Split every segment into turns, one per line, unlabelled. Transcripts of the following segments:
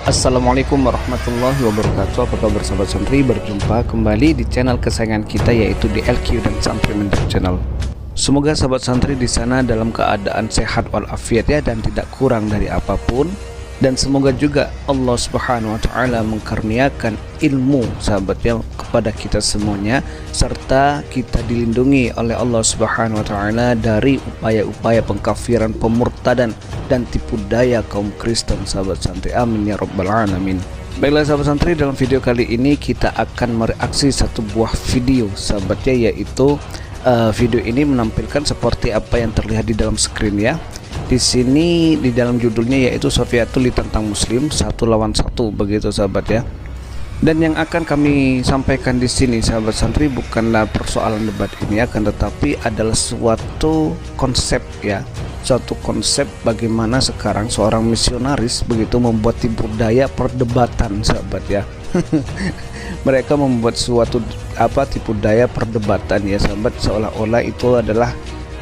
Assalamualaikum warahmatullahi wabarakatuh. Apa kabar sahabat santri? Berjumpa kembali di channel kesayangan kita, yaitu di LQ dan Santri Mentor Channel. Semoga sahabat santri di sana dalam keadaan sehat walafiat ya, dan tidak kurang dari apapun. Dan semoga juga Allah Subhanahu wa taala mengkaruniakan ilmu sahabat ya kepada kita semuanya, serta kita dilindungi oleh Allah Subhanahu wa taala dari upaya-upaya pengkafiran, pemurtadan dan tipu daya kaum Kristen sahabat santri. Amin ya rabbal alamin. Baiklah sahabat santri, dalam video kali ini kita akan mereaksi satu buah video sahabat ya, yaitu video ini menampilkan seperti apa yang terlihat di dalam screen ya. Di sini di dalam judulnya yaitu Sofiatul ditentang Muslim 1 lawan 1 begitu sahabat ya. Dan yang akan kami sampaikan di sini sahabat santri bukanlah persoalan debat ini, akan tetapi adalah suatu konsep ya, suatu konsep bagaimana sekarang seorang misionaris begitu membuat tipu daya perdebatan sahabat ya. Mereka membuat suatu tipu daya perdebatan ya sahabat, seolah-olah itu adalah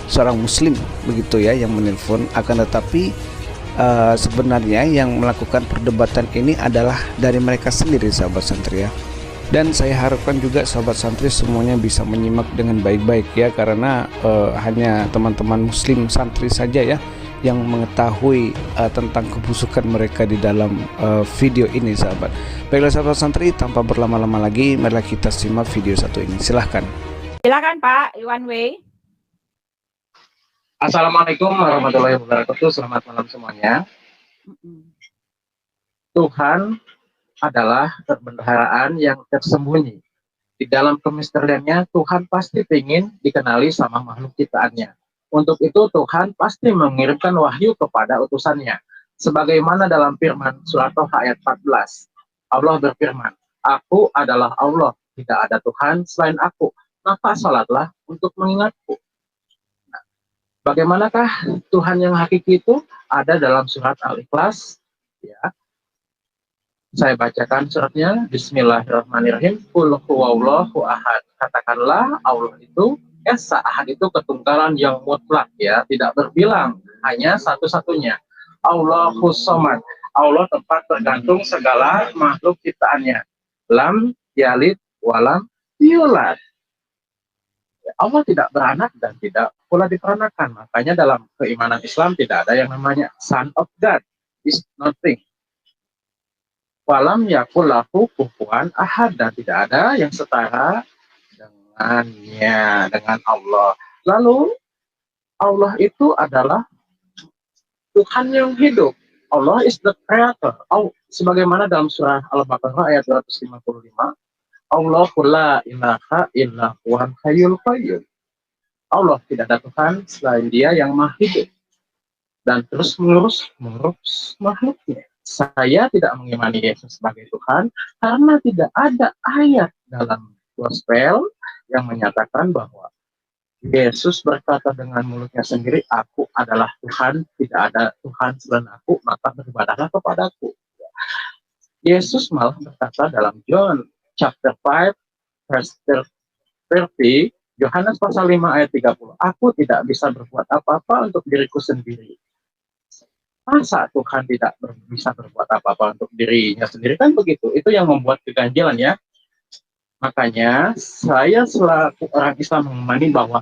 seorang muslim begitu ya yang menelpon, akan tetapi sebenarnya yang melakukan perdebatan ini adalah dari mereka sendiri sahabat santri ya. Dan saya harapkan juga sahabat santri semuanya bisa menyimak dengan baik-baik ya, karena hanya teman-teman muslim santri saja ya yang mengetahui tentang kebusukan mereka di dalam video ini sahabat. Baiklah sahabat santri, tanpa berlama-lama lagi marilah kita simak video satu ini. Silahkan
Pak, one way.
Assalamualaikum warahmatullahi wabarakatuh. Selamat malam semuanya. Tuhan adalah perbendaharaan yang tersembunyi. Di dalam kemisteriannya, Tuhan pasti ingin dikenali sama makhluk ciptaannya. Untuk itu Tuhan pasti mengirimkan wahyu kepada utusannya. Sebagaimana dalam firman surat Toha ayat 14. Allah berfirman, "Aku adalah Allah, tidak ada Tuhan selain aku. Maka salatlah untuk mengingatku." Bagaimanakah Tuhan yang hakiki itu? Ada dalam surat Al-Ikhlas ya. Saya bacakan suratnya. Bismillahirrahmanirrahim. Qul huwallahu ahad. Katakanlah Allah itu esa. Ahad itu ketunggalan yang mutlak ya, tidak berbilang, hanya satu-satunya. Allahus Somad. Allah tempat tergantung segala makhluk ciptaannya. Lam yalid walam yulad. Allah tidak beranak dan tidak pula diperanakan. Makanya dalam keimanan Islam tidak ada yang namanya son of God, is nothing. Walam yakul lahu kufuwan ahad, dan tidak ada yang setara dengannya, dengan Allah. Lalu Allah itu adalah Tuhan yang hidup. Allah is the creator. Sebagaimana dalam surah Al-Baqarah ayat 255. Allahu la ilaha illa huwal hayyul qayyum. Allah tidak ada Tuhan selain Dia yang Maha Hidup dan terus mengurus makhluknya. Saya tidak mengimani Yesus sebagai Tuhan karena tidak ada ayat dalam Gospel yang menyatakan bahwa Yesus berkata dengan mulutnya sendiri, "Aku adalah Tuhan, tidak ada Tuhan selain aku, maka beribadahlah kepadaku." Yesus malah berkata dalam John chapter 5 verse 30, Yohanes pasal 5 ayat 30, "Aku tidak bisa berbuat apa-apa untuk diriku sendiri." Masa Tuhan tidak bisa berbuat apa-apa untuk dirinya sendiri? Kan begitu. Itu yang membuat keganjilan ya. Makanya saya selaku orang Islam mengimani bahwa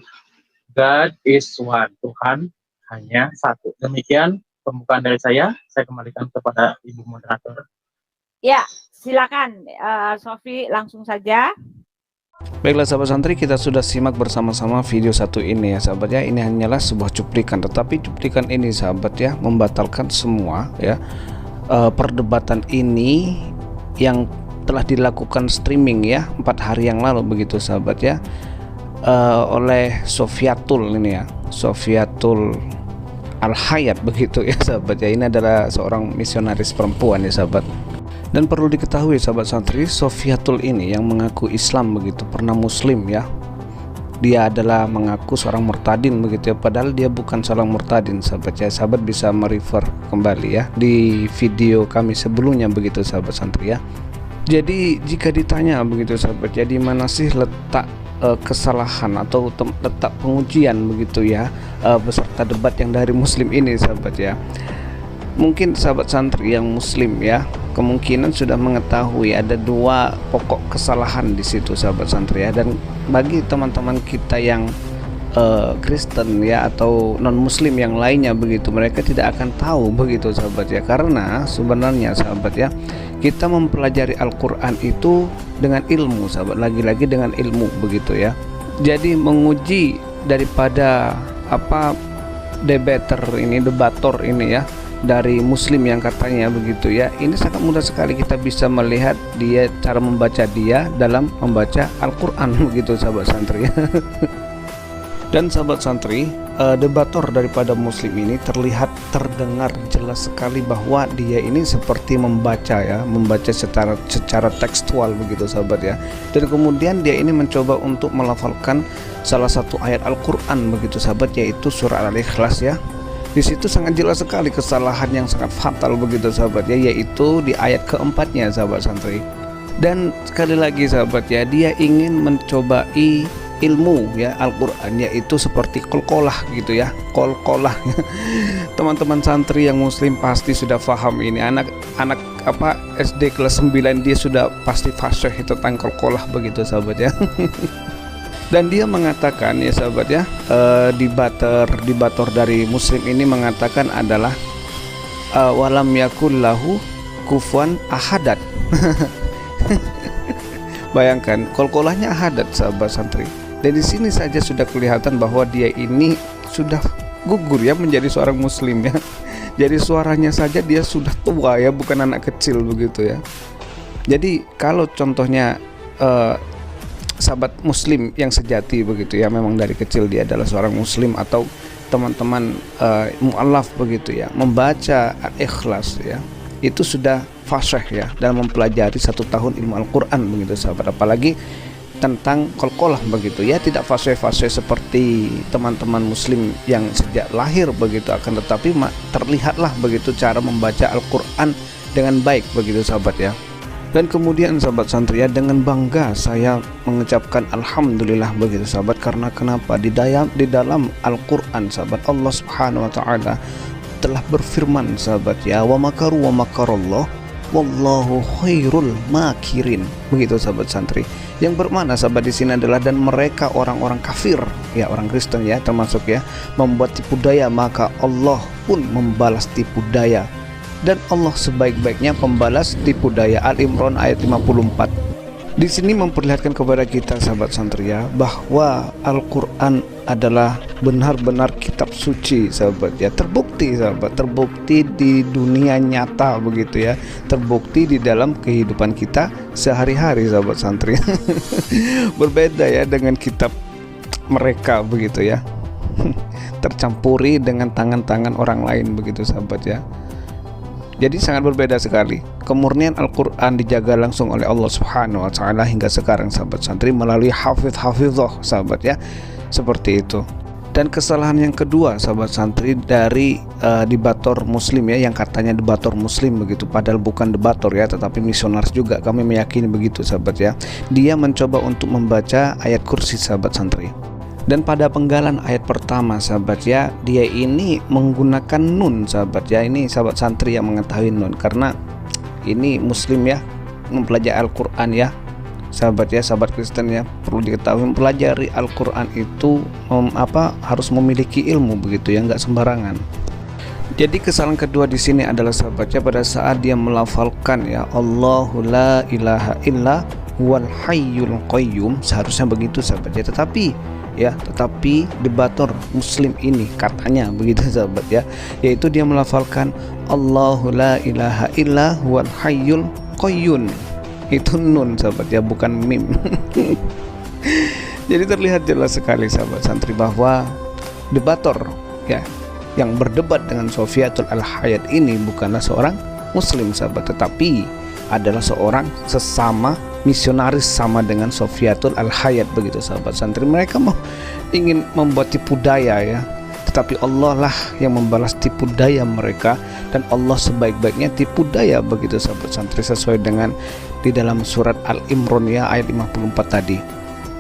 God is one. Tuhan hanya satu. Demikian pembukaan dari saya. Saya kembalikan kepada Ibu Moderator.
Ya, silakan Sofi, langsung saja.
Baiklah sahabat santri, kita sudah simak bersama-sama video satu ini ya sahabat ya. Ini hanyalah sebuah cuplikan, tetapi cuplikan ini sahabat ya membatalkan semua ya perdebatan ini yang telah dilakukan streaming ya 4 hari yang lalu begitu sahabat ya, oleh Sofiatul ini ya, Sofiatul Al-Hayat begitu ya sahabat ya. Ini adalah seorang misionaris perempuan ya sahabat. Dan perlu diketahui sahabat santri, Sofiatul ini yang mengaku Islam begitu, pernah muslim ya. Dia adalah mengaku seorang murtadin begitu ya, padahal dia bukan seorang murtadin sahabat ya. Sahabat bisa merefer kembali ya di video kami sebelumnya begitu sahabat santri ya. Jadi jika ditanya begitu sahabat ya, di mana sih letak kesalahan atau letak pengujian begitu ya peserta debat yang dari muslim ini sahabat ya. Mungkin sahabat santri yang muslim ya, kemungkinan sudah mengetahui ada dua pokok kesalahan di situ sahabat santri ya. Dan bagi teman-teman kita yang Kristen ya atau non muslim yang lainnya begitu, mereka tidak akan tahu begitu sahabat ya. Karena sebenarnya sahabat ya, kita mempelajari Al-Quran itu dengan ilmu sahabat, lagi-lagi dengan ilmu begitu ya. Jadi menguji daripada debator ini ya, dari muslim yang katanya begitu ya, ini sangat mudah sekali kita bisa melihat dia, cara membaca dia dalam membaca Al-Quran begitu sahabat santri ya. Dan sahabat santri, debator daripada muslim ini terdengar jelas sekali bahwa dia ini seperti membaca ya, membaca secara tekstual begitu sahabat ya. Dan kemudian dia ini mencoba untuk melafalkan salah satu ayat Al-Quran begitu sahabat, yaitu surah Al-Ikhlas ya. Di situ sangat jelas sekali kesalahan yang sangat fatal begitu sahabat ya, yaitu di ayat keempatnya sahabat santri. Dan sekali lagi sahabat ya, dia ingin mencobai ilmu ya Al-Quran, yaitu seperti kolkolah gitu ya, kolkolah. Teman-teman santri yang muslim pasti sudah paham ini, anak SD kelas 9 dia sudah pasti fasih tentang kolkolah begitu sahabat ya. Dan dia mengatakan ya sahabat ya, debator dari muslim ini mengatakan adalah walam yakul lahu kufuwan ahadat. Bayangkan, kolkolahnya ahadat sahabat santri. Dan di sini saja sudah kelihatan bahwa dia ini sudah gugur ya menjadi seorang muslim ya. Jadi suaranya saja dia sudah tua ya, bukan anak kecil begitu ya. Jadi kalau contohnya sahabat muslim yang sejati begitu ya, memang dari kecil dia adalah seorang muslim, atau teman-teman mu'alaf begitu ya, membaca Al-Ikhlas ya, itu sudah fasih ya dalam mempelajari 1 tahun ilmu Al-Quran begitu sahabat. Apalagi tentang kolkolah begitu ya, tidak fasih-fasih seperti teman-teman muslim yang sejak lahir begitu, akan tetapi terlihatlah begitu cara membaca Al-Quran dengan baik begitu sahabat ya. Dan kemudian sahabat santri ya, dengan bangga saya mengucapkan alhamdulillah begitu sahabat, karena kenapa? Di dalam Al-Quran sahabat, Allah Subhanahu wa taala telah berfirman sahabat ya, wa makaru wa makarallah wallahu khairul makirin begitu sahabat santri. Yang bermakna sahabat di sini adalah, dan mereka orang-orang kafir ya, orang Kristen ya termasuk ya, membuat tipu daya, maka Allah pun membalas tipu daya, dan Allah sebaik-baiknya pembalas tipu daya. Al-Imran ayat 54. Di sini memperlihatkan kepada kita sahabat santri ya, bahwa Al-Quran adalah benar-benar kitab suci sahabat ya. Terbukti sahabat, terbukti di dunia nyata begitu ya, terbukti di dalam kehidupan kita sehari-hari sahabat santri. Berbeda ya dengan kitab mereka begitu ya, tercampuri dengan tangan-tangan orang lain begitu sahabat ya. Jadi sangat berbeda sekali. Kemurnian Al-Quran dijaga langsung oleh Allah Subhanahu wa taala hingga sekarang sahabat santri, melalui hafidh-hafidhoh sahabat ya, seperti itu. Dan kesalahan yang kedua sahabat santri dari debator muslim ya, yang katanya debator muslim begitu, padahal bukan debator ya, tetapi misionaris juga, kami meyakini begitu sahabat ya. Dia mencoba untuk membaca ayat kursi sahabat santri. Dan pada penggalan ayat pertama sahabat ya, dia ini menggunakan nun sahabat ya. Ini sahabat santri yang mengetahui nun, karena ini muslim ya, mempelajari Al-Quran ya sahabat ya, sahabat Kristen ya, perlu diketahui mempelajari Al-Quran itu harus memiliki ilmu begitu ya, nggak sembarangan. Jadi kesalahan kedua di sini adalah sahabatnya, pada saat dia melafalkan ya, Allahu la ilaha illa wal hayyul qayyum, seharusnya begitu sahabatnya, tetapi debator muslim ini katanya begitu sahabat ya, yaitu dia melafalkan Allahu la ilaha illa wal hayyul qayyum, itu nun sahabat ya, bukan mim. Jadi terlihat jelas sekali sahabat santri bahwa debator ya yang berdebat dengan Sofiatul Al-Hayat ini bukanlah seorang muslim sahabat, tetapi adalah seorang sesama misionaris sama dengan Sofiatul Al-Hayat begitu sahabat santri. Mereka ingin membuat tipu daya ya, tetapi Allah lah yang membalas tipu daya mereka, dan Allah sebaik-baiknya tipu daya begitu sahabat santri, sesuai dengan di dalam surat Al-Imran ya ayat 54 tadi.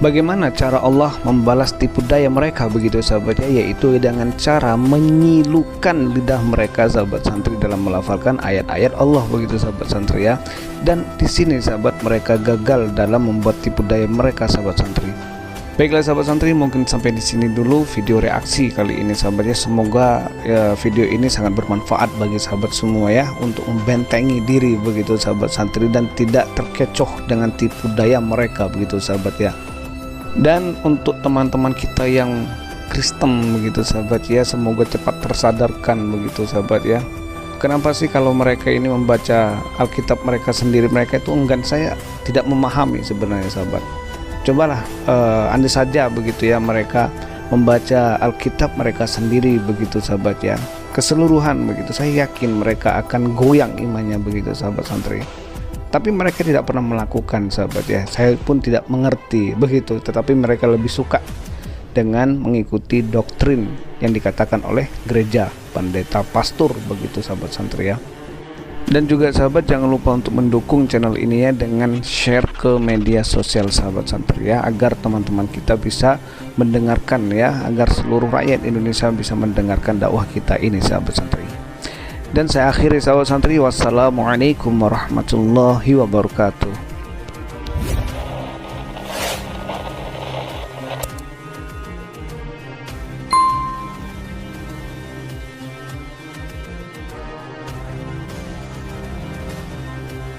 Bagaimana cara Allah membalas tipu daya mereka begitu sahabat ya, yaitu dengan cara menyilukan lidah mereka sahabat santri dalam melafalkan ayat-ayat Allah begitu sahabat santri ya. Dan di sini sahabat mereka gagal dalam membuat tipu daya mereka sahabat santri. Baiklah sahabat santri, mungkin sampai di sini dulu video reaksi kali ini sahabat ya. Semoga ya, video ini sangat bermanfaat bagi sahabat semua ya, untuk membentengi diri begitu sahabat santri dan tidak terkecoh dengan tipu daya mereka begitu sahabat ya. Dan untuk teman-teman kita yang Kristen begitu sahabat ya, semoga cepat tersadarkan begitu sahabat ya. Kenapa sih kalau mereka ini membaca Alkitab mereka sendiri, mereka itu enggan, saya tidak memahami sebenarnya sahabat. Cobalah andai saja begitu ya mereka membaca Alkitab mereka sendiri begitu sahabat ya, keseluruhan begitu, saya yakin mereka akan goyang imannya begitu sahabat santri. Tapi mereka tidak pernah melakukan sahabat ya, saya pun tidak mengerti begitu, tetapi mereka lebih suka dengan mengikuti doktrin yang dikatakan oleh gereja, pendeta, pastor begitu sahabat santri ya. Dan juga sahabat jangan lupa untuk mendukung channel ini ya dengan share ke media sosial sahabat santri ya, agar teman-teman kita bisa mendengarkan ya, agar seluruh rakyat Indonesia bisa mendengarkan dakwah kita ini sahabat santri. Dan saya akhiri sahabat santri, wassalamualaikum warahmatullahi wabarakatuh.